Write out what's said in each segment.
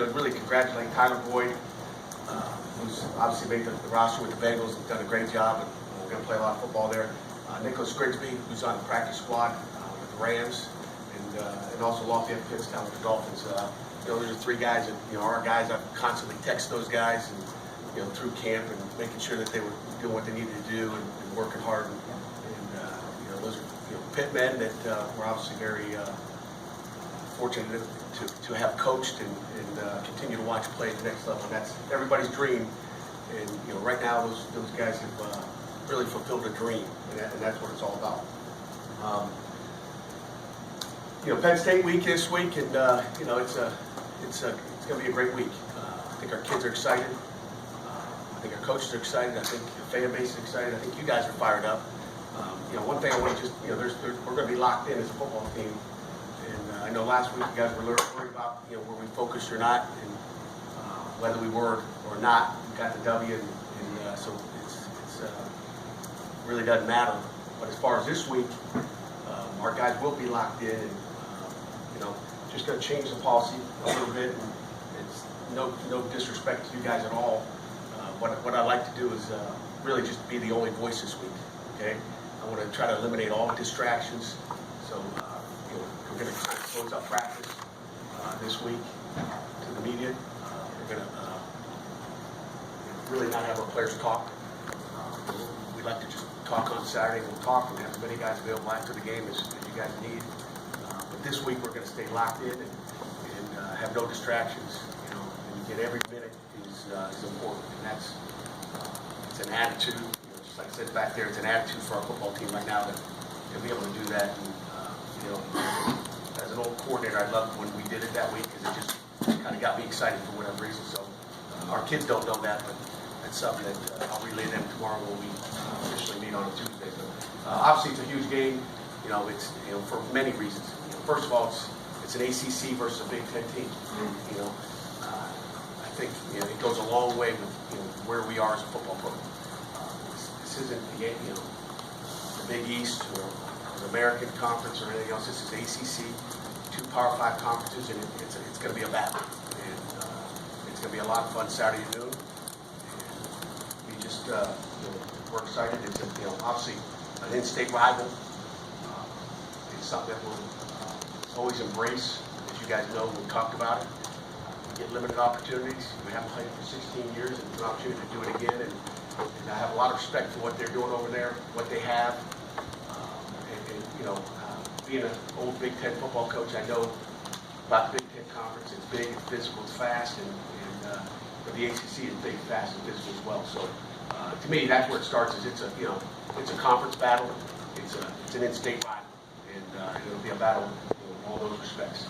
really congratulate Tyler Boyd, who's obviously made the roster with the Bengals and done a great job, and we're going to play a lot of football there. Nicholas Grigsby, who's on the practice squad with the Rams, and also Lafayette Pitts down with the Dolphins. Those are three guys that, are our guys. I constantly text those guys and, through camp and making sure that they were doing what they needed to do and working hard. And those are, Pitt men that we're obviously very fortunate to have coached and continue to watch play at the next level. And that's everybody's dream. And, right now those guys have really fulfilled a dream, and that's what it's all about. Penn State week this week, and it's going to be a great week. I think our kids are excited. I think our coaches are excited. I think the fan base is excited. I think you guys are fired up. One thing I want to just, we're going to be locked in as a football team. And I know last week you guys were worried about, were we focused or not, and whether we were or not, we got the W, and so it's really doesn't matter. But as far as this week, our guys will be locked in, and just going to change the policy a little bit. And it's no disrespect to you guys at all. What I'd like to do is really just be the only voice this week. Okay, I want to try to eliminate all distractions. So we're going to kind of close out practice this week to the media. We're going to really not have our players talk. We'd like to just talk on Saturday. We'll talk and have as many guys available after the game as you guys need. But this week we're going to stay locked in and have no distractions. And every minute is important, and that's it's an attitude. Just like I said back there, it's an attitude for our football team right now to be able to do that. And as an old coordinator, I loved when we did it that week because it just kind of got me excited for whatever reason. So our kids don't know that, but that's something that I'll relay them tomorrow when we officially meet on a Tuesday. So obviously, it's a huge game. It's for many reasons. First of all, it's an ACC versus a Big Ten team. I think it goes a long way with where we are as a football program. This isn't the Big East or the American Conference or anything else. This is ACC, two Power 5 conferences, and it's going to be a battle. And it's going to be a lot of fun Saturday noon. And we just we're excited. It's obviously an in-state rival. It's something that we'll always embrace. As you guys know, we talked about it. Get limited opportunities. We haven't played for 16 years, and it's an opportunity to do it again. And I have a lot of respect for what they're doing over there, what they have. Being an old Big Ten football coach, I know about the Big Ten Conference. It's big, it's physical, it's fast, but the ACC is big, fast, and physical as well. So to me, that's where it starts. Is it's a conference battle. It's an in-state rival, and it'll be a battle in all those respects.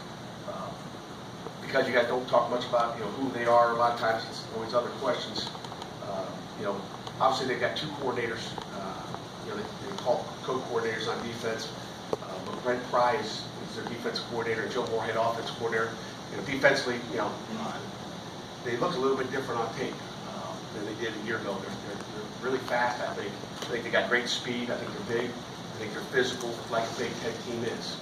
Because you guys don't talk much about who they are, a lot of times it's always other questions. Obviously they've got two coordinators. They call co-coordinators on defense. But Brent Pry is their defensive coordinator, and Joe Moorhead offensive coordinator. Defensively, they look a little bit different on tape than they did a year ago. They're really fast. I think they got great speed. I think they're big. I think they're physical, like a Big Ten team is.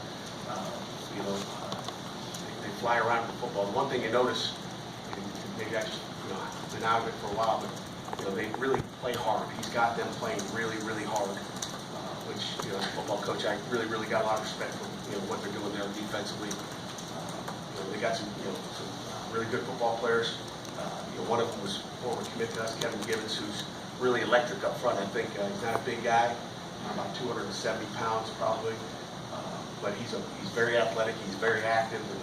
They fly around with football. The one thing you notice, and maybe I just been out of it for a while, but they really play hard. He's got them playing really, really hard. Which as a football coach, I really got a lot of respect for what they're doing there defensively. They got some really good football players. One of them was former commit to us, Kevin Gibbons, who's really electric up front. I think he's not a big guy, about 270 pounds probably, but he's very athletic. He's very active, and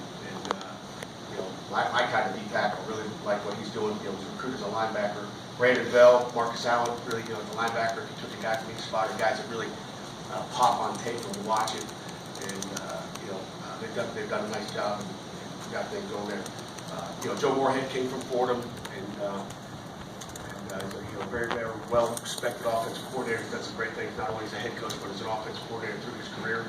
my kind of D tackle. Really like what he's doing. He's recruited as a linebacker. Brandon Bell, Marcus Allen, really the linebacker. He took a guy from each spot. Guys that really pop on tape when you watch it, and they've done a nice job and got things going there. Joe Moorhead came from Fordham, and he's a very, very well respected offensive coordinator. He's done some great things, not only as a head coach but as an offensive coordinator through his career.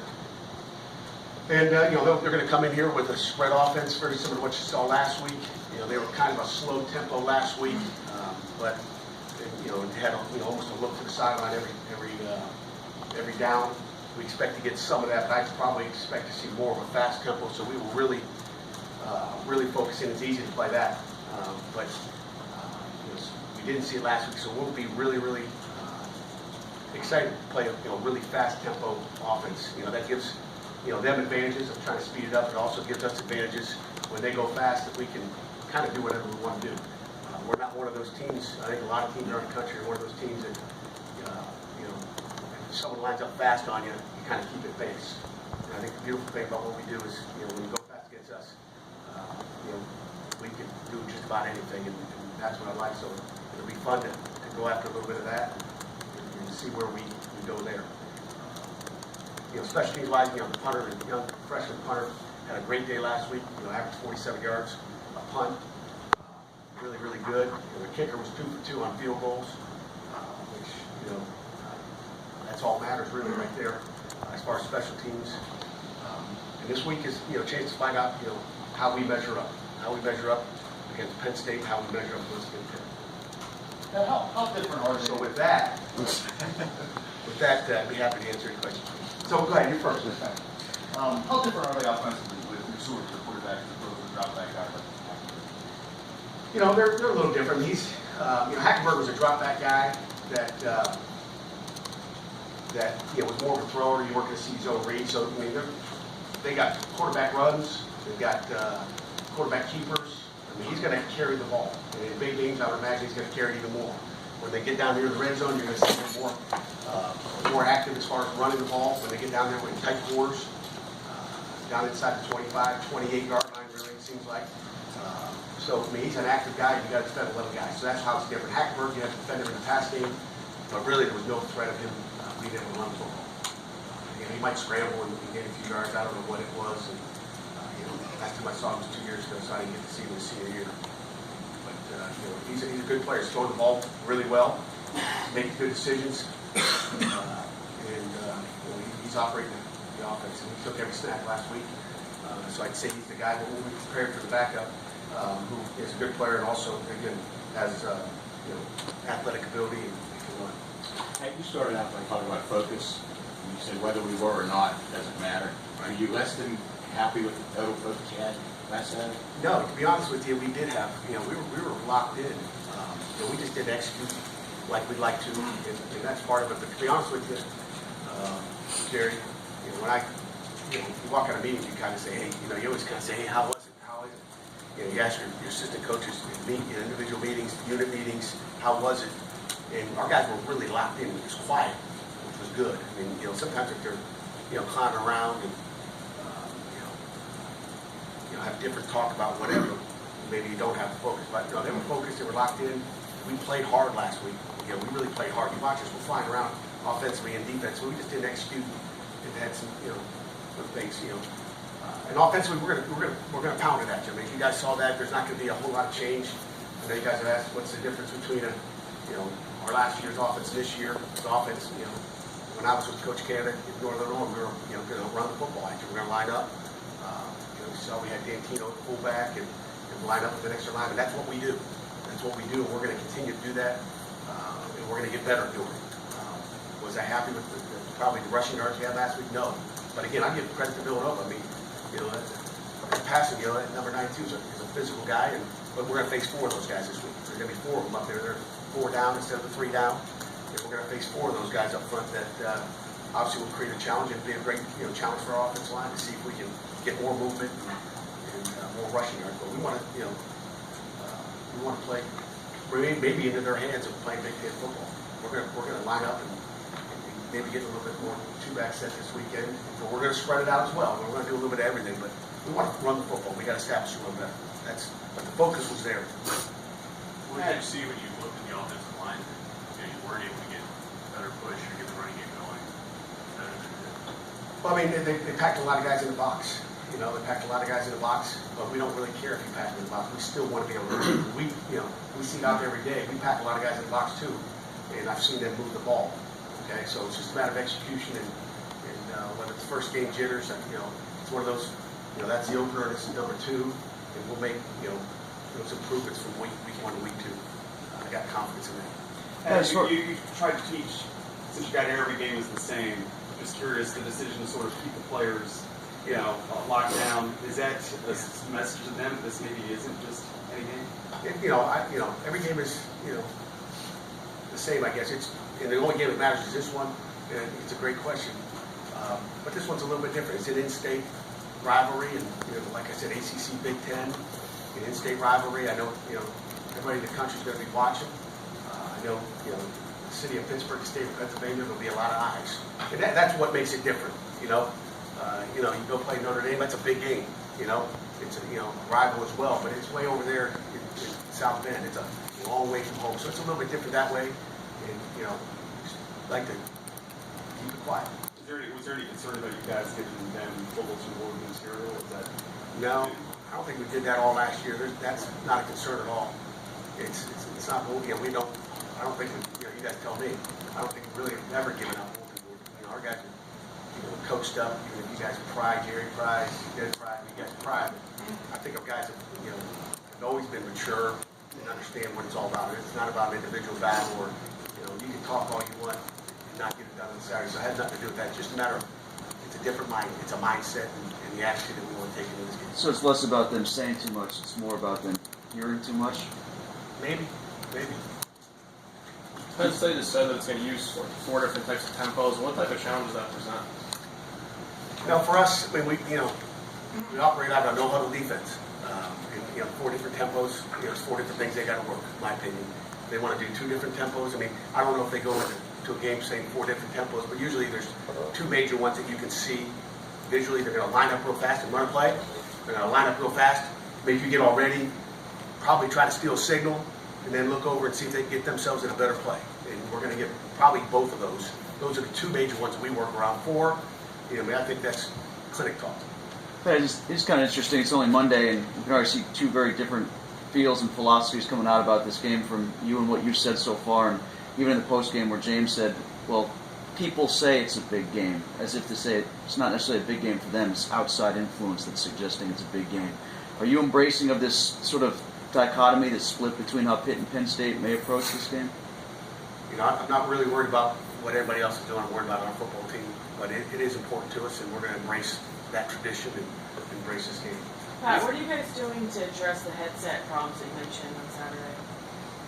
And they're going to come in here with a spread offense, very similar to what you saw last week. They were kind of a slow tempo last week, but they had almost a look to the sideline every down. We expect to get some of that, but I probably expect to see more of a fast tempo. So we will really really focusing. It's easy to play that, but we didn't see it last week, so we'll be really excited to play really fast tempo offense. That gives them advantages of trying to speed it up. It also gives us advantages when they go fast that we can kind of do whatever we want to do. We're not one of those teams. I think a lot of teams around the country are one of those teams that if someone lines up fast on you, you kind of keep it pace. And I think the beautiful thing about what we do is when you go fast against us, we can do just about anything, and that's what I like. So it'll be fun to go after a little bit of that and see where we go there. Special teams wise, the punter, the young freshman punter, had a great day last week. Averaged 47 yards a punt. Really good. The kicker was 2 for 2 on field goals, which that's all matters really right there as far as special teams. And this week is a chance to find out how we measure up against Penn State, how we measure up against Pitt. Now, how different are they? So with that, I'd be happy to answer any questions. So go ahead, you first. How different are they offensively with your sort of quarterback as opposed to drop back guy? They're a little different. He's Hackenberg was a drop back guy that was more of a thrower. You weren't going to see zone read. So they got quarterback runs. They've got quarterback keepers. He's going to carry the ball. And in big games, I would imagine he's going to carry it even more. When they get down near the red zone, you're going to see them more active as far as running the ball. When they get down there with tight quarters, down inside the 25, 28-yard line, really, it seems like. So, he's an active guy. You got to defend 11 guys. So that's how it's different. Hackenberg, you have to defend him in the pass game, but really there was no threat of him being able to run the football. He might scramble and gain a few yards. I don't know what it was. And, last time I saw him was 2 years ago, so I didn't get to see him his senior year. But he's a good player. He's throwing the ball really well, making good decisions, and he's operating the offense. And he took every snap last week. So I'd say he's the guy that will be prepared for the backup. Who is a good player and also, again, has athletic ability and can run. Hey, you started out by talking about focus. You said whether we were or not doesn't matter. Are you less than happy with the total focus you had last Saturday? No, to be honest with you, we did have. We were locked in. We just didn't execute like we'd like to, and that's part of it. But to be honest with you, Jerry, when you walk out of meetings, you kind of say, hey, you always kind of say, hey, how was it? How is it? You ask your assistant coaches in individual meetings, unit meetings, how was it? And our guys were really locked in. It was quiet, which was good. Sometimes if they're, clowning around and, have different talk about whatever, maybe you don't have to focus. But, they were focused, they were locked in. We played hard last week. We really played hard. You watch us, we're flying around offensively and defensively. We just didn't execute and had some, some things, And offensively, we're gonna pound it at you. You guys saw that. There's not going to be a whole lot of change. I know you guys have asked what's the difference between our last year's offense and this year. The offense, when I was with Coach Canada in Northern Illinois, we were going to run the football. We're going to line up. You saw we had Dantino at fullback and line up with an extra line, and that's what we do. That's what we do, and we're going to continue to do that, and we're going to get better at doing it. Was I happy with probably the rushing yards we had last week? No. But again, I give credit to Villanova. Passing, that number 92 is a physical guy, but we're going to face 4 of those guys this week. There's going to be 4 of them up there. They're 4 down instead of the 3 down. And we're going to face 4 of those guys up front that obviously will create a challenge. It'll be a great challenge for our offensive line to see if we can get more movement and more rushing yards. But we want to play maybe into their hands of playing Big Ten football. We're going to line up and maybe get a little bit more 2-back set this weekend. But we're going to spread it out as well. We're going to do a little bit of everything, but we want to run the football. We got to establish a little bit. But the focus was there. What did you see when you looked at the offensive line? You weren't able to get a better push or get the running game going better than you did. Well, they packed a lot of guys in the box. They packed a lot of guys in the box, but we don't really care if you pack them in the box. We still want to be able to. We see it out there every day. We pack a lot of guys in the box too, and I've seen them move the ball. Okay, so it's just a matter of execution and whether it's first game jitters. It's one of those. That's the opener. This is number 2, and we'll make those improvements from week 1 to week 2. I got confidence in that. And you tried to teach, since you got every game is the same. Just curious, the decision to sort of keep the players lockdown. Is that a message to them that this maybe isn't just any game? Every game is, the same, I guess. And the only game that matters is this one. And it's a great question. But this one's a little bit different. It's an in-state rivalry, and like I said, ACC, Big Ten, an in-state rivalry. I know, everybody in the country's going to be watching. I know, the city of Pittsburgh, the state of Pennsylvania, there'll be a lot of eyes, and that's what makes it different. You go play Notre Dame. That's a big game. It's a rival as well, but it's way over there in South Bend. It's a long way from home, so it's a little bit different that way. And just like to keep it quiet. Was there any concern about you guys giving them bulletin board material? Is that No, I don't think we did that all last year. That's not a concern at all. It's not. We don't. I don't think you guys tell me. I don't think we really have ever given out bulletin board. Our guys are coached up. Even if you guys pride, Jerry prides, Ed pride, you guys pride. I think our guys have always been mature and understand what it's all about. It's not about an individual battle, or you can talk all you want and not get it done on Saturday. So it has nothing to do with that. It's just a matter of it's a different mind. It's a mindset and the attitude that we want to take into this game. So it's less about them saying too much, it's more about them hearing too much? Maybe. Penn State has said that it's going to use four different types of tempos. What type of challenge does that present? For us, we operate out of a no-huddle defense. 4 different tempos. There's 4 different things they got to work, in my opinion. They want to do 2 different tempos. I don't know if they go into a game saying 4 different tempos, but usually there's 2 major ones that you can see visually. They're going to line up real fast and run a play. They're going to line up real fast, make you get all ready, probably try to steal a signal, and then look over and see if they can get themselves in a better play. And we're going to get probably both of those. Those are the 2 major ones that we work around. 4, I think that's clinic talk. It's kind of interesting. It's only Monday, and you can already see 2 very different feels and philosophies coming out about this game from you and what you've said so far, and even in the post game where James said, well, people say it's a big game, as if to say it's not necessarily a big game for them. It's outside influence that's suggesting it's a big game. Are you embracing of this sort of dichotomy, this split between how Pitt and Penn State may approach this game? I'm not really worried about what everybody else is doing. I'm worried about our football team, but it is important to us, and we're going to embrace that tradition and embrace this game. Pat, what are you guys doing to address the headset problems that you mentioned on Saturday?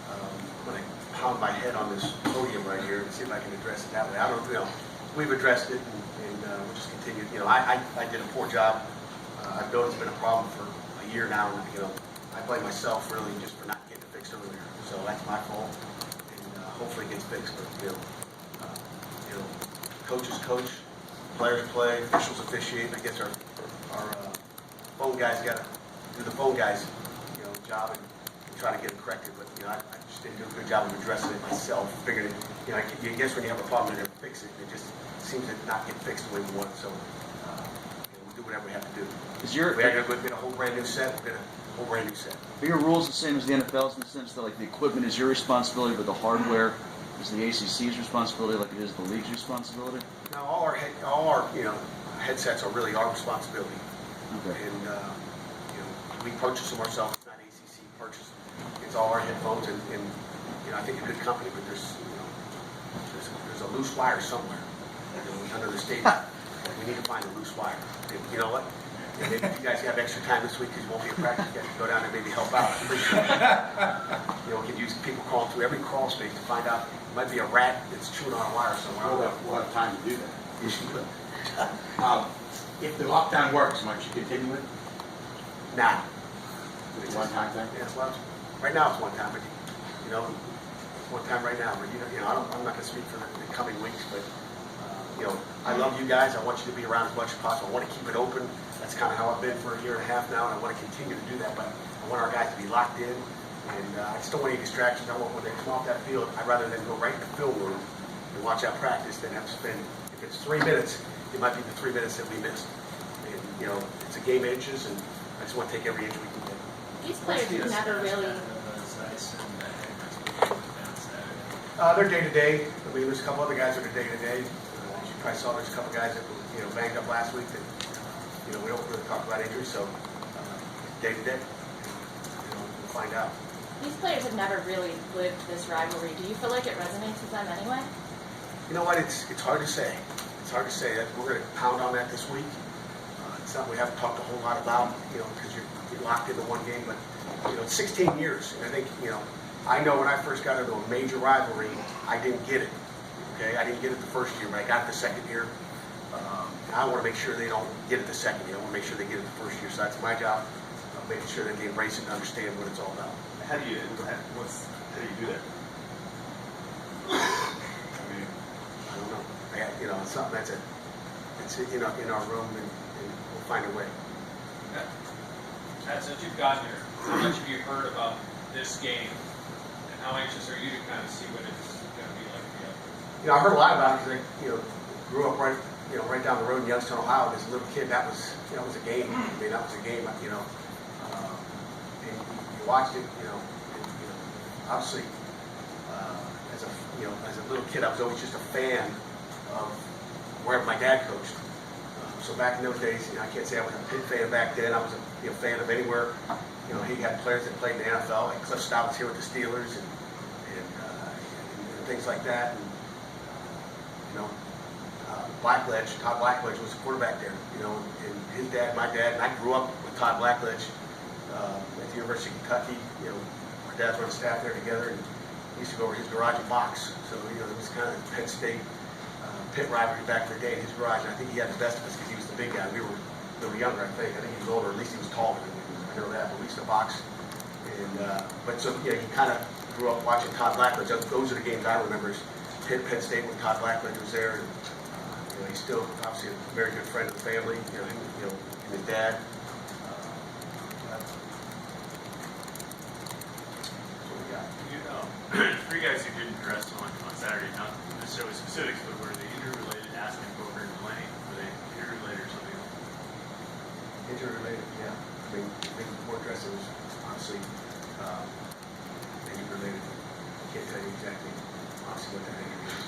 I'm going to pound my head on this podium right here and see if I can address it that way. I don't we've addressed it, and we'll just continue. I did a poor job. I've known it's been a problem for a year now, and I blame myself really just for not getting it fixed earlier. So that's my fault, and hopefully it gets fixed. But coaches coach, players play, officials officiate. I guess our phone guys got to do the phone guys job and try to get it corrected. But I just didn't do a good job of addressing it myself. Figured it. I guess when you have a problem, you never fix it. It just seems to not get fixed the way we want. So we'll do whatever we have to do. We are going to get a whole brand new set. We're going to whole brand new set. Are your rules the same as the NFL's in the sense that the equipment is your responsibility, but the hardware is the ACC's responsibility, like it is the league's responsibility? Now all our headsets are really our responsibility. Okay. And we purchase them ourselves. It's not ACC purchase. It's all our headphones, and I think a good company, but there's a loose wire somewhere under the stadium. We need to find a loose wire. And you know what? And maybe if you guys have extra time this week because you won't be at practice, you guys can go down there and maybe help out. We can use people crawling through every crawl space to find out. It might be a rat that's chewing on a wire somewhere. We'll have time to do that. Yes, you will. If the lockdown works, might you continue it? Nah. It's a one-time thing? Yeah, well, right now it's one time, but it's one time right now. But I'm not going to speak for the coming weeks, but I love you guys. I want you to be around as much as possible. I want to keep it open. That's kind of how I've been for a year and a half now, and I want to continue to do that. But I want our guys to be locked in, and I just don't want any distractions. I want when they come off that field, I'd rather than go right in the film room and watch out practice than have to spend. If it's 3 minutes, it might be the 3 minutes that we missed. And it's a game inches, and I just want to take every inch we can get. These players have never really. They're day to day. There's a couple other guys that are day to day. You probably saw there's a couple guys that were banged up last week that we don't really talk about injuries. So day to day, we'll find out. These players have never really lived this rivalry. Do you feel like it resonates with them anyway? You know what? It's hard to say. It's hard to say. We're going to pound on that this week. It's something we haven't talked a whole lot about, because you're locked into one game, but, it's 16 years, and I think, I know when I first got into a major rivalry, I didn't get it, okay? I didn't get it the first year, but I got it the second year. I want to make sure they don't get it the second year. I want to make sure they get it the first year, so that's my job, making sure that they embrace it and understand what it's all about. How do you do that? I mean, I don't know. It's something it's in our room, and we'll find a way. Pat, since you've gotten here, how much have you heard about this game, and how anxious are you to kind of see what it's going to be like for you? I heard a lot about it because I, grew up right down the road in Youngstown, Ohio. As a little kid, that was a game. I mean, that was a game. And you watched it. Obviously, as a little kid, I was always just a fan of wherever my dad coached. So back in those days, I can't say I was a Pitt fan back then. I was a fan of anywhere. He had players that played in the NFL, like Cliff Stout was here with the Steelers, and things like that. And, Todd Blackledge was a quarterback there. And his dad, my dad, and I grew up with Todd Blackledge at the University of Kentucky. Our dads were on staff there together, and we used to go over to his garage and box. So it was kind of Penn State Pitt rivalry back in the day in his garage. And I think he had the best of us because he was the big guy. We were younger, I think. I think he was older. At least he was taller than me. I know that. But we used to box. And he kind of grew up watching Todd Blackledge. Those are the games I remember. Penn State when Todd Blackledge was there. And, he's still obviously a very good friend of the family. And his dad. That's what we got. For you guys who didn't dress on Saturday, not necessarily specifics, but were they injury-related, asking Coker and Delaney? Were they injury-related or something else? Injury-related, yeah. I mean, before dress, it was honestly injury-related. I can't tell you exactly honestly what that injury is.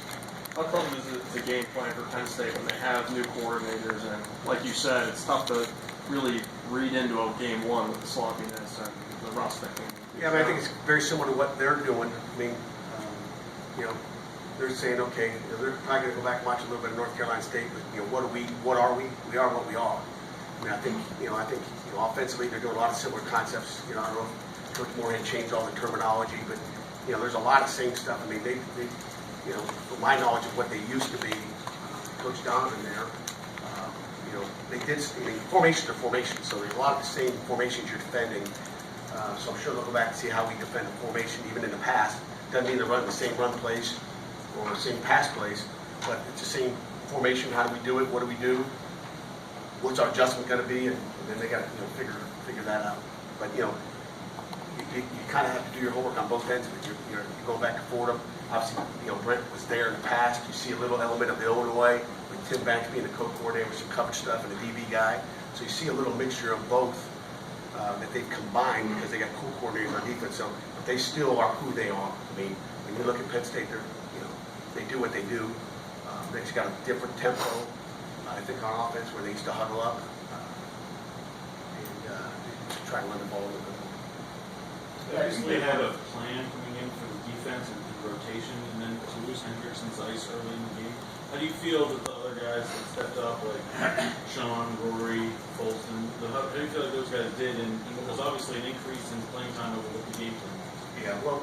How come is it the game plan for Penn State when they have new coordinators, and like you said, it's tough to really read into a game one with the sloppiness and the rust that can. Yeah, I think it's very similar to what they're doing. I mean, they're saying, okay, they're probably going to go back and watch a little bit of North Carolina State, but what are we? We are what we are. I mean, I think offensively they're doing a lot of similar concepts. I don't know if Coach Moorhead changed all the terminology, but there's a lot of same stuff. I mean, they from my knowledge of what they used to be, Coach Donovan there, they did. I mean, formations are formations, so there's a lot of the same formations you're defending. So I'm sure they'll go back and see how we defend a formation even in the past. Doesn't mean they're running the same run plays or the same pass plays, but it's the same formation. How do we do it? What do we do? What's our adjustment going to be? And then they got to figure that out. But you kind of have to do your homework on both ends of it. You're going back to Fordham. Obviously, Brent was there in the past. You see a little element of Illinois with Tim Banks being the co-coordinator with some coverage stuff and a DB guy. So you see a little mixture of both that they've combined because they got cool coordinators on defense. So but they still are who they are. I mean, when you look at Penn State, they do what they do. They just got a different tempo. I think on offense where they used to huddle up and try to run the ball a little bit more. Obviously, they had a plan coming in for the defense and the rotation, and then to lose Hendrickson's ice early in the game. How do you feel that the other guys that stepped up, like Sean, Rory, Folston, how do you feel like those guys did? And it was obviously an increase in playing time over what the game plan. Yeah, well,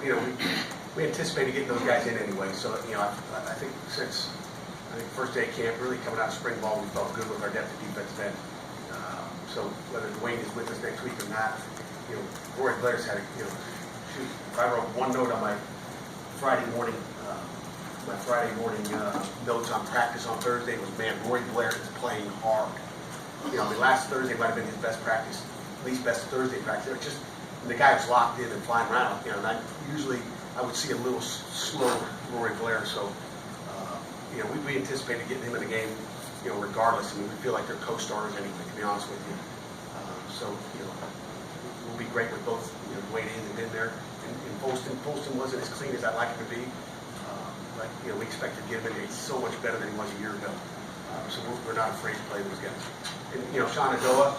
we anticipated getting those guys in anyway. So I think since first day of camp, really coming out of spring ball, we felt good with our depth of defensive end. So whether Dwayne is with us next week or not, Rory Blair's had if I wrote one note on my Friday morning notes on practice on Thursday was, man, Rory Blair is playing hard. Last Thursday might have been his best practice, at least best Thursday practice. It was just the guy was locked in and flying around. And I would see a little slow Rory Blair. So we anticipated getting him in the game, regardless. I mean, we feel like they're co-starters anyway, to be honest with you. We'll be great with both, Dwayne and in there. And Folston wasn't as clean as I'd like him to be. But we expected to get him in there. He's so much better than he was a year ago. So we're not afraid to play those guys. And Sean Adoa,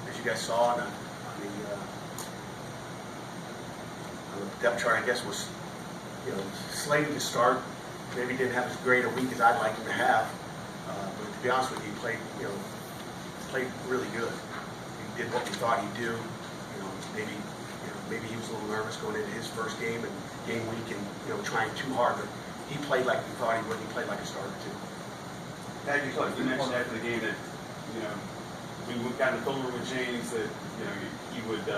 as you guys saw on the depth chart, I guess was slated to start. Maybe didn't have as great a week as I'd like him to have. But to be honest with you, he played played really good. He did what we thought he'd do. Maybe he was a little nervous going into his first game and game week and trying too hard, but he played like we thought he would. He played like a starter too. Pat, you mentioned after the game that when we got in the film room with James that he would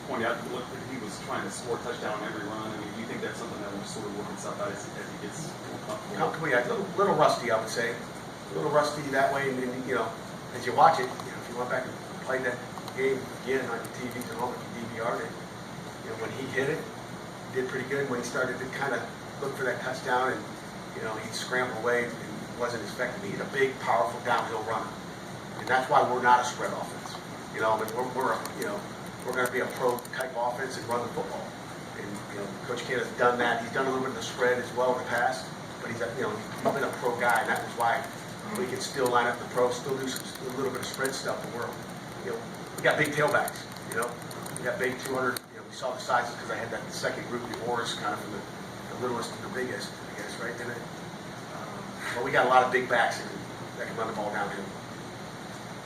point out that he was trying to score a touchdown on every run. I mean, do you think that's something that will sort of work itself out as he gets more comfortable? Yeah, a little rusty, I would say. A little rusty that way, and as you watch it, if you went back and played that game again on your TVs at home, you DVR'd it. When he hit it, he did pretty good. When he started to kind of look for that touchdown, and he'd scramble away, and it wasn't as effective. He's a big, powerful downhill runner, and that's why we're not a spread offense. We're going to be a pro type offense and run the football. And Coach K has done that. He's done a little bit of the spread as well in the past, but he's been a pro guy, and that was why we can still line up the pros, still do a little bit of spread stuff. But we got big tailbacks. We got big 200. We saw the sizes because I had that second group before us, kind of from the littlest to the biggest, I guess, right? But we got a lot of big backs that can run the ball downhill.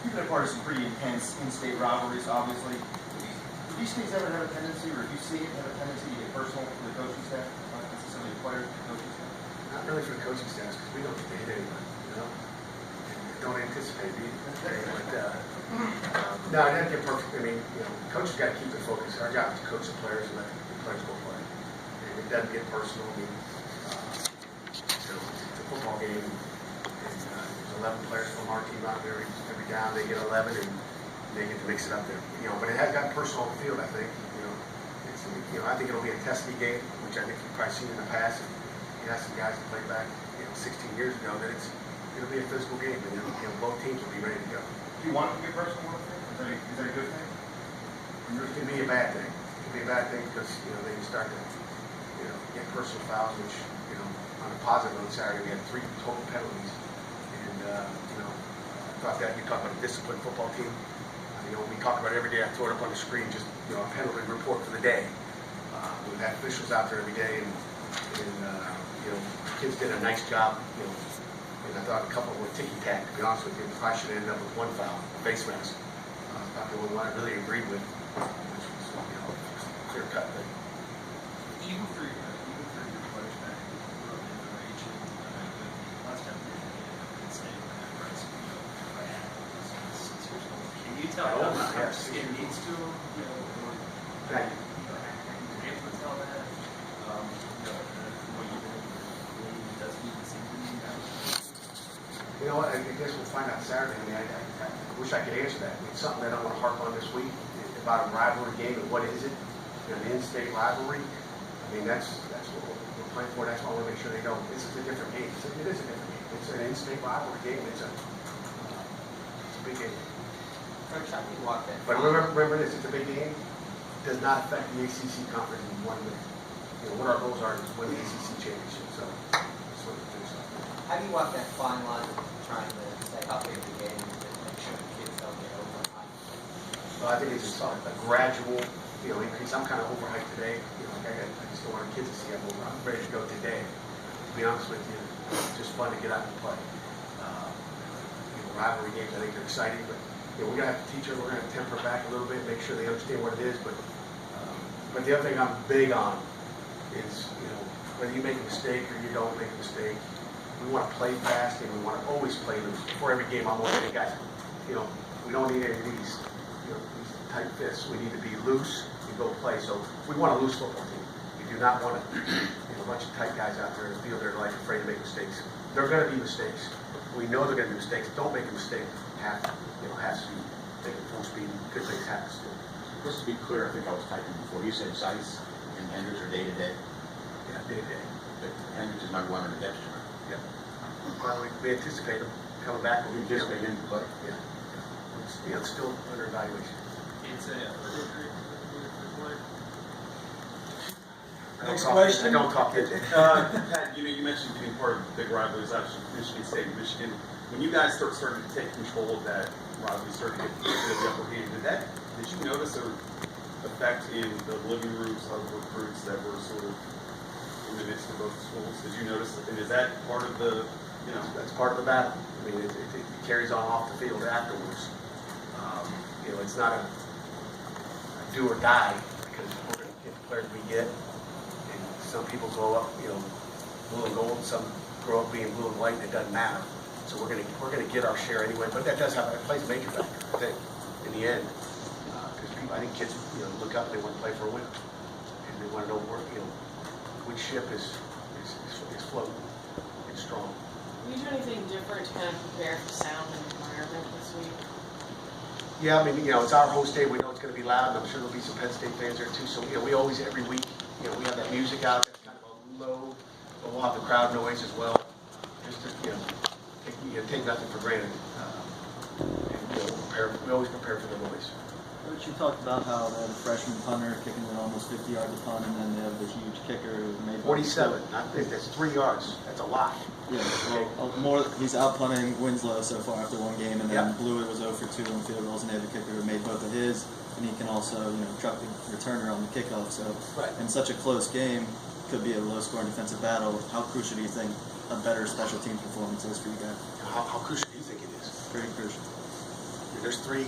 You've been a part of some pretty intense in-state rivalries, obviously. Do these things ever have a tendency, or if you see it have a tendency to get personal for the coaching staff, not necessarily the players, the coaching staff? Not really for the coaching staff, because we don't get to hit anybody, and don't anticipate beating them. But no, it doesn't get perfect. I mean, coaches got to keep their focus. Our job is to coach the players and let the players go play. And it doesn't get personal. I mean, it's a football game, and there's 11 players from our team out there every down. They get 11, and they get to mix it up there. But it has gotten personal on the field, I think. I think it'll be a testy game, which I think you've probably seen in the past. And you have some guys that played back, 16 years ago. That it'll be a physical game, and both teams will be ready to go. Do you want it to be a personal one? Is that a good thing? It can be a bad thing. It can be a bad thing because they can start to get personal fouls, which on a positive on Saturday we had 3 total penalties, and I thought that you talk about a disciplined football team. We talk about it every day. I throw it up on the screen, just a penalty report for the day. We've had officials out there every day, and kids did a nice job. And I thought a couple were ticky-tack, to be honest with you. I should have ended up with 1 foul, face mask. Not the one I really agreed with, which was clear cut. But Even for your players back in the region, the last time we were in Penn State, when that price by half was 6 years old. Can you tell them how much it needs to, thank you. be able to tell that, what you really does need to see from you guys? You know what? I guess we'll find out Saturday. I mean, I wish I could answer that. It's something that I want to harp on this week about a rivalry game and what is it? An in-state rivalry. I mean, that's what we're playing for. That's why I want to make sure they know this is a different game. It is a different game. It's an in-state rivalry game. It's a big game. Coach, how do you walk that? But remember this: it's a big game. It does not affect the ACC conference in one way. What our goals are is win the ACC championship. So that's what we're doing. How do you walk that fine line of trying to say how big the game is and make sure the kids don't get overhyped? So I think it's just a gradual, increase. I'm kind of overhyped today. I just don't want our kids to see I'm over. I'm ready to go today. To be honest with you, it's just fun to get out and play. Rivalry games, I think they're exciting, but we're going to have to teach her. We're going to temper back a little bit, make sure they understand what it is. But the other thing I'm big on is, whether you make a mistake or you don't make a mistake, we want to play fast and we want to always play loose. Before every game, I'm always saying, guys, we don't need any of these, these tight fists. We need to be loose and go play. So we want a loose football team. We do not want a bunch of tight guys out there in the field that are like afraid to make mistakes. There are going to be mistakes. We know they're going to be mistakes. Don't make a mistake half speed. Take it full speed. Good things happen still. Just to be clear, I think I was typing before. You said Zeiss and Hendricks are day-to-day. Yeah, day-to-day. But Hendricks is number 1 on the depth chart. Yeah. Well, we anticipate them coming back. We anticipate him to play. Yeah. It's still under evaluation. It's a Next question. I don't talk it. Pat, you mentioned being part of the big rivalries, obviously Michigan State and Michigan. When you guys started to take control of that rivalry, started to get the upper hand, did you notice an effect in the living rooms of recruits that were sort of in the midst of both schools? Did you notice, and is that part of the you know, That's part of the battle. I mean, it carries on off the field afterwards. You know, it's not a do or die, because we're going to get the players we get. And some people grow up, you know, blue and gold, and some grow up being blue and white, and it doesn't matter. So we're gonna get our share anyway. But that plays a major factor, I think, in the end, because I think kids, you know, look up and they want to play for a win, and they want to know where, you know, which ship is floating and strong. Will you do anything different to kind of prepare for sound and environment this week? Yeah, I mean, you know, it's our host day. We know it's going to be loud, and I'm sure there'll be some Penn State fans there too. So, you know, we always, every week, you know, we have that music out. That's kind of a low, but we'll have the crowd noise as well. Just to, you know, take nothing for granted. And, you know, we always prepare for the noise. Coach, you talked about how they have a freshman punter kicking an almost 50 yards a punt, and then they have the huge kicker who made 47. I think that's 3 yards. That's a lot. Yeah, well, he's out punting Winslow so far after one game, and then Yep. Blewett was 0 for 2 on field goals, and they have a kicker who made both of his, and he can also, you know, truck the returner on the kickoff. So, Right. in such a close game, could be a low-scoring defensive battle. How crucial do you think a better special team performance is for you guys? How crucial do you think it is? Very crucial. There's three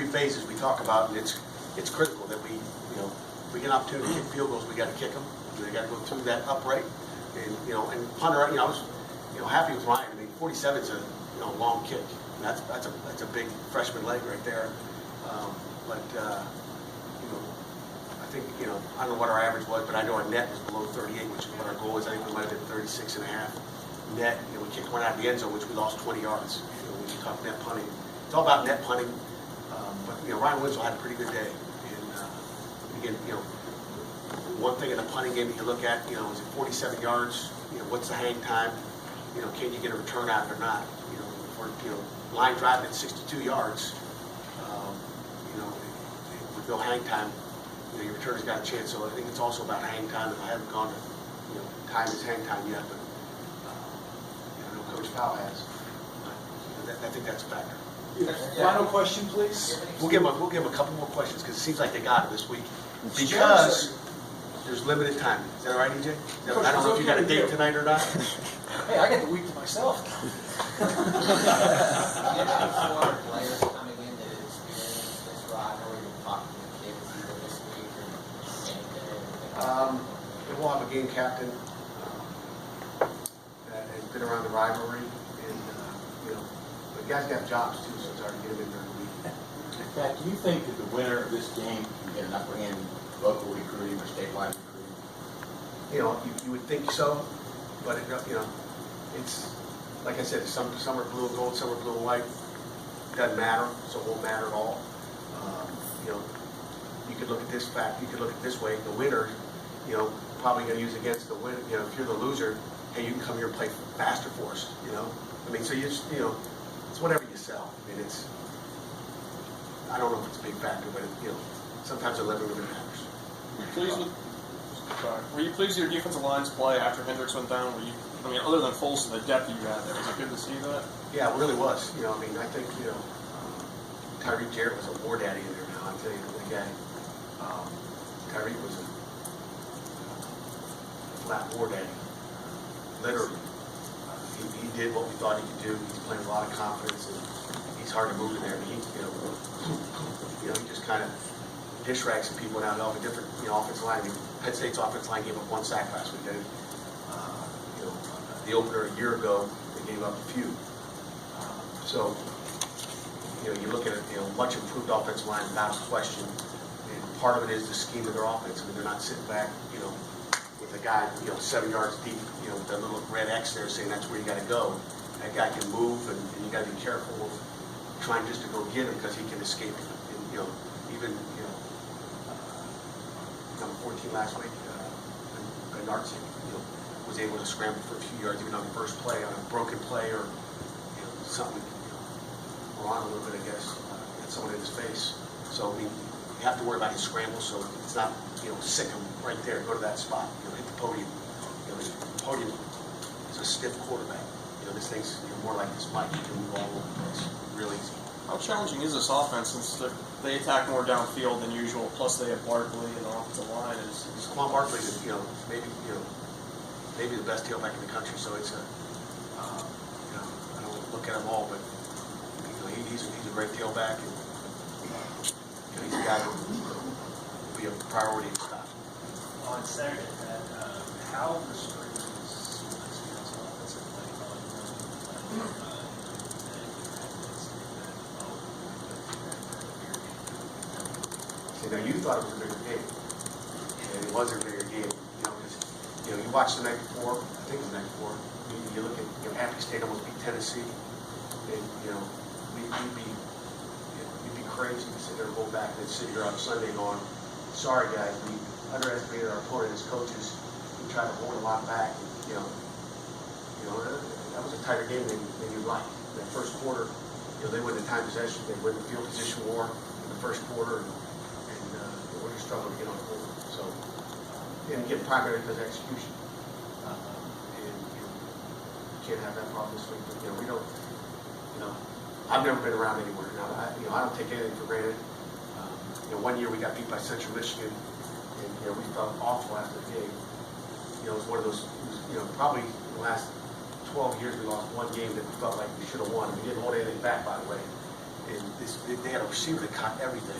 phases we talk about, and it's critical that we, you know, if we get an opportunity to kick field goals, we got to kick them. We got to go through that upright, and you know, and punter. You know, I was, you know, happy with Ryan. I mean, 47 is a, you know, long kick. And that's a big freshman leg right there. You know, I think, you know, I don't know what our average was, but I know our net was below 38, which is what our goal is. I think we might have been 36 and a half net. You know, we kicked one out of the end zone, which we lost 20 yards. You know, when you talk net punting, it's all about net punting. But you know, Ryan Winslow had a pretty good day. And again, you know, one thing in a punting game that you look at, you know, is it 47 yards? You know, what's the hang time? You know, can you get a return out of it or not? You know, for, you know, line driving at 62 yards, you know, with no hang time, you know, your returner's got a chance. So I think it's also about hang time. If I haven't gone to, you know, time is hang time yet, but you know, Coach Powell has. But, I think that's a factor. Final question, please. We'll give them a couple more questions because it seems like they got it this week. Because there's limited time. Is that all right, EJ? I don't know if you got a date tonight or not. Hey, I get the week to myself. Players coming in to experience this rivalry and talking to the kids either this week or anything? We'll have a game captain that has been around the rivalry, and you know, the guys got jobs too, so it's hard to get them in during the week. Pat, do you think that the winner of this game can get an upper hand in local recruiting or statewide recruiting? You know, you would think so, but it, you know, it's like I said, some are blue and gold, some are blue and white. Doesn't matter, so it won't matter at all. You know, you could look at this fact, you could look at it this way. The winner, you know, probably going to use against the winner. You know, if you're the loser, hey, you can come here and play faster for us. You know, I mean, so you know, it's whatever you sell. I mean, it's, I don't know if it's a big factor, but you know, sometimes the living room matters. Were you pleased with your defensive line's play after Hendricks went down? I mean, other than Folsom, the depth you had there, was it good to see that? Yeah, it really was. You know, I mean, I think, you know, Tyreek Jarrett was a war daddy in there now. I'll tell you, the guy, Tyreek was a flat war daddy, literally. He did what we thought he could do. He's playing with a lot of confidence, and he's hard to move in there. And he, you know, he just kind of dish rags some people out of a different, you know, offensive line. I mean, Penn State's offensive line gave up 1 sack last week. You know, the opener a year ago, they gave up a few. So, you know, you look at it, you know, much improved offensive line without question. And part of it is the scheme of their offense. I mean, they're not sitting back, you know, with a guy, you know, 7 yards deep, you know, with that little red X there saying that's where you got to go. That guy can move, and you got to be careful of trying just to go get him because he can escape. And, you know, even, you know, number 14 last week, Penn Narduzzi, you know, was able to scramble for a few yards even on the first play, on a broken play or, you know, something, you know, we're on a little bit, I guess, get someone in his face. So, I mean, you have to worry about his scramble, so it's not, you know, sick him right there, go to that spot, you know, hit the podium. You know, the podium is a stiff quarterback. You know, this thing's, you know, more like this mic, you can move all over the place, real easy. How challenging is this offense since they attack more downfield than usual, plus they have Barkley and the offensive line is Quan Barkley is, you know, maybe the best tailback in the country, so it's a, look at them all, but, you know, he's a great tailback, and, you know, he's a guy who will be a priority in stop. On Saturday, Pat, how restricted is Mexico's offensive play on You know, you thought it was a bigger game, and it wasn't a bigger game, you know, because, you know, you watched the night before, I think it was the night before, you look at, you know, Happy State almost beat Tennessee, and, you know, we'd be crazy to sit there and go back and sit here on Sunday going, sorry guys, we underestimated our opponent as coaches, we tried to hold a lot back, and, you know, that was a tighter game than you'd like. That first quarter, you know, they win the time possession, they win the field position war in the first quarter, and we're just struggling to get on the board. So, and get primary because of execution. And you can't have that problem this week. But, you know, we don't, you know, I've never been around anywhere. Now, I don't take anything for granted. You know, one year we got beat by Central Michigan, and, you know, we felt awful after the game. You know, it was one of those, you know, probably in the last 12 years we lost one game that we felt like we should have won. We didn't hold anything back, by the way. And they had a receiver that caught everything.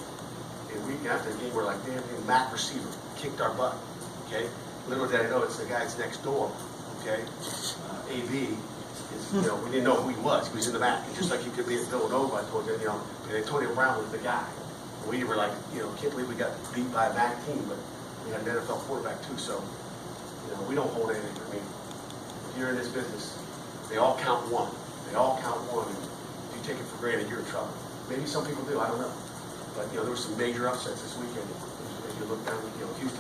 And week after the game, we're like, damn, Mac receiver kicked our butt. Okay, little did I know it's the guy that's next door. Okay, AV is, you know, we didn't know who he was. He was in the back, and just like he could be at Villanova. I told you, you know, and Antonio Brown was the guy. And we were like, you know, can't believe we got beat by a MAC team, but we had an NFL quarterback too. So, you know, we don't hold anything. I mean, if you're in this business, they all count one. They all count one. And if you take it for granted, you're in trouble. Maybe some people do. I don't know. But, you know, there were some major upsets this weekend. As you look down, you know, Houston